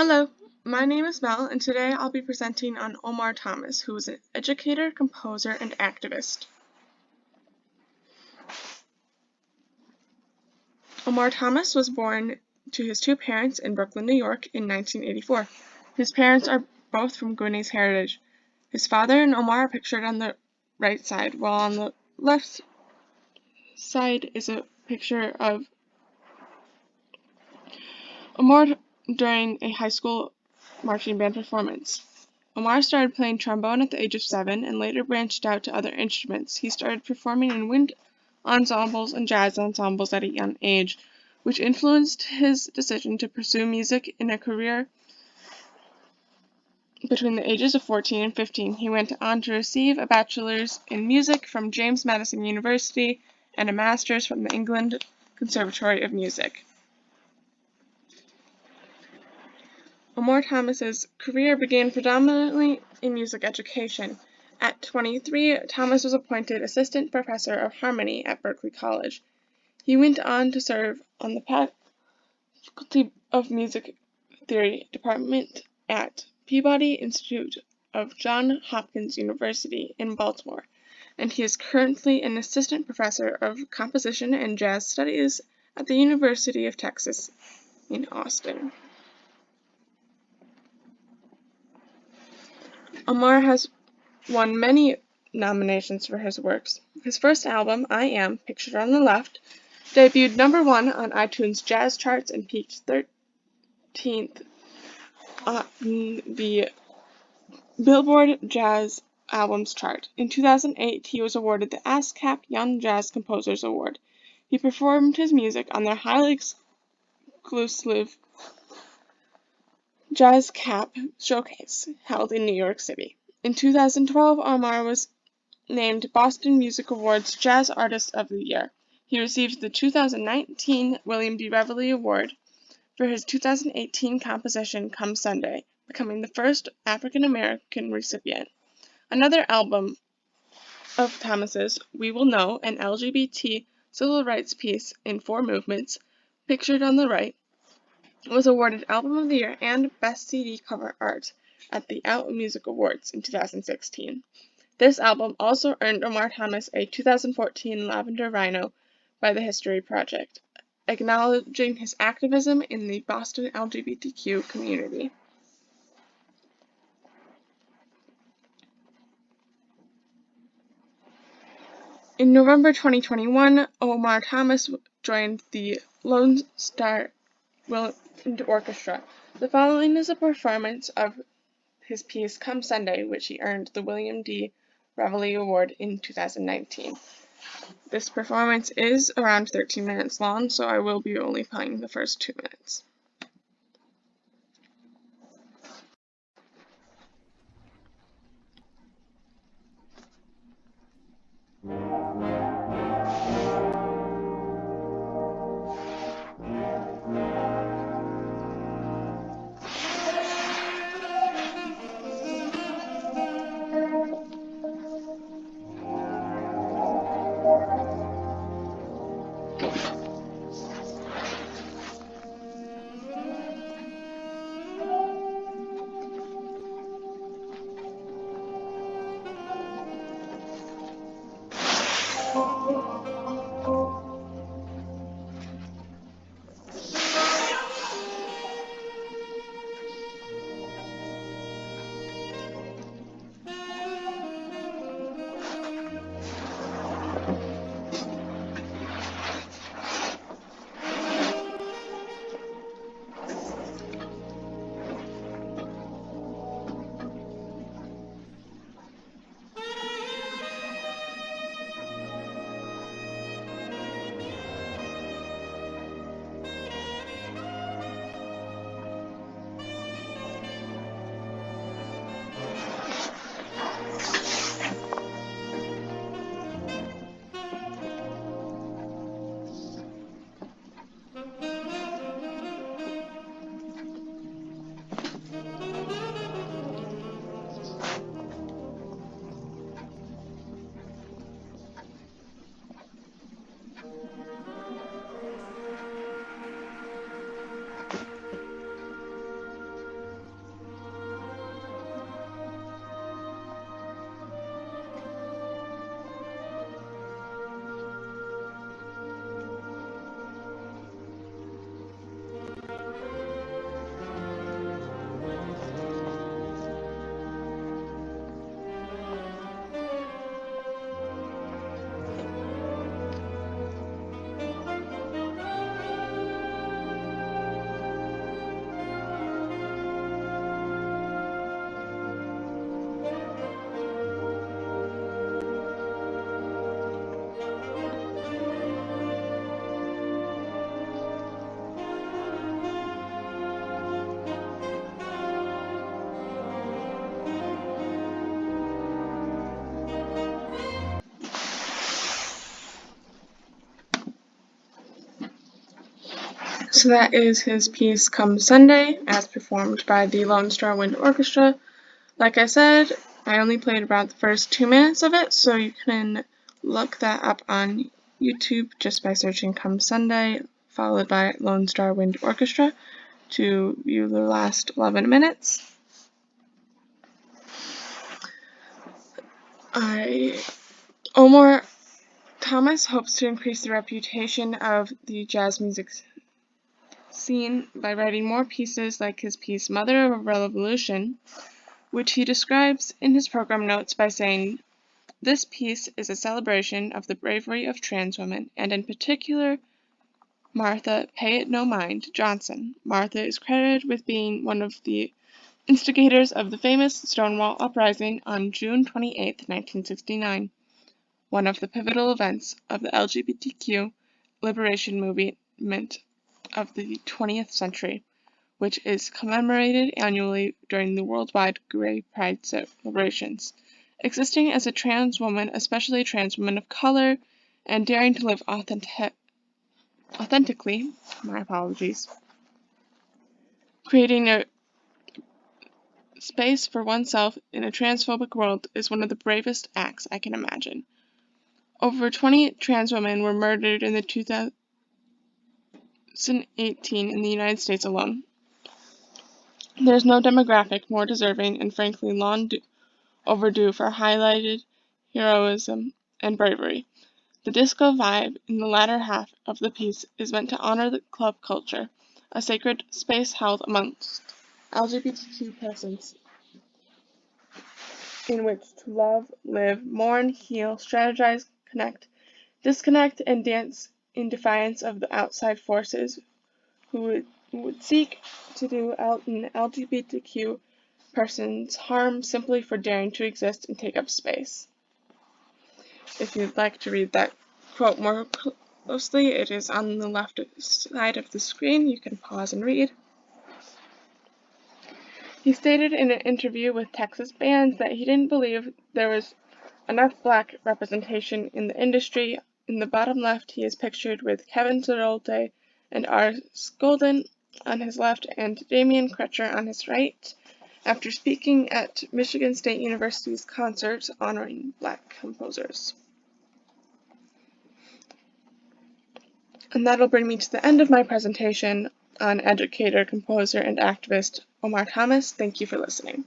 Hello, my name is Mel, and today I'll be presenting on Omar Thomas, who is an educator, composer, and activist. Omar Thomas was born to his two parents in Brooklyn, New York in 1984. His parents are both from Guyanese heritage. His father and Omar are pictured on the right side, while on the left side is a picture of Omar during a high school marching band performance. Omar started playing trombone at the age of 7 and later branched out to other instruments. He started performing in wind ensembles and jazz ensembles at a young age, which influenced his decision to pursue music in a career. Between the ages of 14 and 15, he went on to receive a bachelor's in music from James Madison University and a master's from the England Conservatory of Music. Omar Thomas's career began predominantly in music education. At 23, Thomas was appointed assistant professor of harmony at Berklee College. He went on to serve on the Faculty of Music Theory department at Peabody Institute of Johns Hopkins University in Baltimore, and he is currently an assistant professor of composition and jazz studies at the University of Texas in Austin. Omar has won many nominations for his works. His first album, I Am, pictured on the left, debuted number 1 on iTunes jazz charts and peaked 13th on the Billboard Jazz Albums chart. In 2008, he was awarded the ASCAP Young Jazz Composers Award. He performed his music on their highly exclusive JazzCap showcase held in New York City. In 2012, Omar was named Boston Music Awards Jazz Artist of the Year. He received the 2019 William D. Revelli Award for his 2018 composition Come Sunday, becoming the first African American recipient. Another album of Thomas's, We Will Know, an LGBT Civil Rights Piece in 4 movements, pictured on the right, was awarded Album of the Year and Best CD Cover Art at the OUTMusic Awards in 2016. This album also earned Omar Thomas a 2014 Lavender Rhino by the History Project, acknowledging his activism in the Boston LGBTQ community. In November 2021, Omar Thomas joined the Lone Star Wind Orchestra. The following is a performance of his piece Come Sunday, which he earned the William D. Revelli Award in 2019. This performance is around 13 minutes long, so I will be only playing the first 2 minutes. So that is his piece Come Sunday, as performed by the Lone Star Wind Orchestra. Like I said, I only played about the first 2 minutes of it, so you can look that up on YouTube just by searching Come Sunday, followed by Lone Star Wind Orchestra, to view the last 11 minutes. Omar Thomas hopes to increase the reputation of the jazz music scene by writing more pieces like his piece Mother of a Revolution, which he describes in his program notes by saying, "This piece is a celebration of the bravery of trans women, and in particular Martha Pay It No Mind Johnson." Martha is credited with being one of the instigators of the famous Stonewall uprising on June 28, 1969, one of the pivotal events of the LGBTQ liberation movement of the 20th century, which is commemorated annually during the worldwide Gay Pride celebrations. Existing as a trans woman, especially a trans woman of color, and daring to live authentically, creating a space for oneself in a transphobic world is one of the bravest acts I can imagine. Over 20 trans women were murdered in the 2018 in the United States alone. There is no demographic more deserving and frankly long overdue for highlighted heroism and bravery. The disco vibe in the latter half of the piece is meant to honor the club culture, a sacred space held amongst LGBTQ persons in which to love, live, mourn, heal, strategize, connect, disconnect, and dance in defiance of the outside forces who would seek to do an LGBTQ person's harm simply for daring to exist and take up space. If you'd like to read that quote more closely, it is on the left side of the screen. You can pause and read. He stated in an interview with Texas Bands that he didn't believe there was enough black representation in the industry. In the bottom left, he is pictured with Kevin Zerolde and Ars Golden on his left and Damien Crutcher on his right, after speaking at Michigan State University's concert honoring black composers. And that'll bring me to the end of my presentation on educator, composer, and activist Omar Thomas. Thank you for listening.